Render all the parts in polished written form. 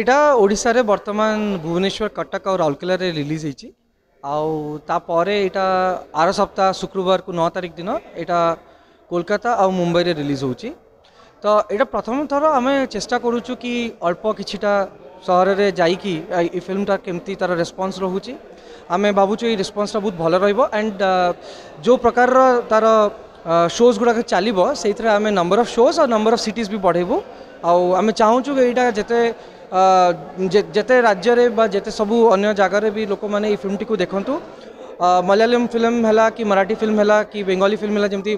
यहाँ ओडिशा रे वर्तमान भुवनेश्वर कटक और राउरकेला रे रिलीज होती यहाँ आर सप्ताह शुक्रवार को 9 तारिख दिन यहाँ कोलकाता और मुंबई रे रिलीज होची। तो यहाँ प्रथम थर आम चेष्टा करूँ कि अल्प किछिटा सहर में जाइकी ये फिल्मटा केमती तार रेस्पॉन्स रोचे आम भावुँ ये रेस्पॉन्सटा बहुत भल रंड जो प्रकार तार शोज गुड़ाक चलो से आम नंबर ऑफ शोज और नंबर ऑफ सिटीज भी बढ़ेबू आम चाहूँ कि यहाँ जिते जिते राज्य में जिते सबू अन्य जगार भी लोक मैंने ये फिल्म टी देखूँ मलयालम फिल्म है कि मराठी फिल्म है कि बेंगली फिल्म है जमी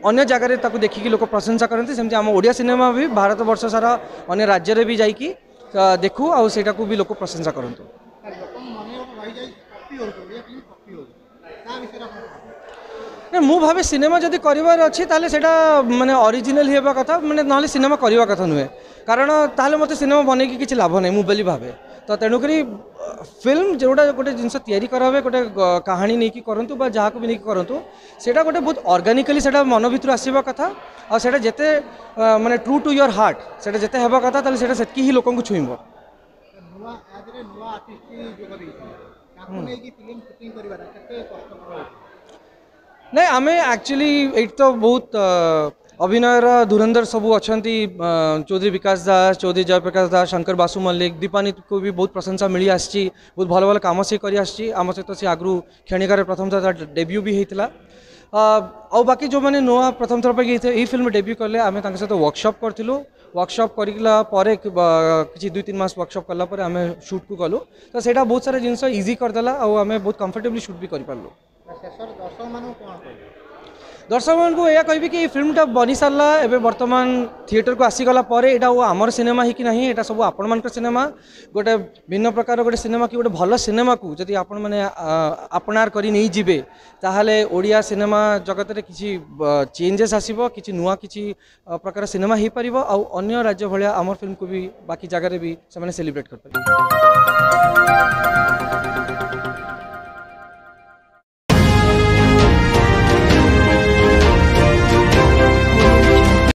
अन्य जगार देखिकी लोक प्रशंसा करते सेमती आम ओडिया सिनेमा भी भारत वर्ष सारा अन्य राज्य में भी जाइकी देखू आईटा को भी लोक प्रशंसा करतु। मु भावे सिनेमा जदि कर अच्छी माने ओरिजिनल होगा कथा माने ना सिनेमा करवा कथा नुहे कारण ताले मत सिनेमा बनई कि लाभ नहीं मुझे भावे तो तेणुक फिल्म जोड़ा गोटे जिनस तैयारी करावे गोटे कहानी नहीं कि करंतु बा जहाँ को भी नहीं करंतु सेटा गोटे बहुत ऑर्गेनिकली सेटा मन भितर आसवा कथा और सेटा जेते माने ट्रू टू योर हार्ट सेटा जेते हेबा कथा ताले सेटा सेतकी ही लोकन को छुइबो। नहीं आम एक्चुअली ये तो बहुत अभिनयर धुरंधर सबू अच्छा चौधरी विकास दास चौधरी जयप्रकाश दास शंकर बासु मल्लिक दीपानी को भी बहुत प्रशंसा मिली आसी बहुत भल भल कम से कर आम सहित सी आगु क्षणिकार प्रथम थर डेब्यू भी होता आ बाकी जो मैंने नुआ प्रथम थर पर ये फिल्म डेब्यू कले आम सहित वर्कशॉप करूँ वर्कशॉप कर कि 2-3 मास वर्कशॉप कलापर आम शूट को गलु तो सेटा बहुत सारा जिनस इजी करदेला आम बहुत कंफर्टेबली शूट भी करूँ। दर्शक मान को यह कहि कि फिल्मटा बनी सारा एवं वर्तमान थिएटर को आसीगला यहाँ आमर सिनेमा ही कि ना यहाँ सब आपण मान सिनेमा गोटे भिन्न प्रकार गोटे सिनेमा कि गोटे भल सिनेमा को जदि आपण मैंने आपणार कर नहीं जीवे ताहले ओडिया सिनेमा जगत में किसी चेंजेस आसो कि नुआ कि प्रकार सिनेमा हो पार अन्य राज्य भाया आमर फिल्म को भी बाकी जगह भी से सेलिब्रेट कर पारे।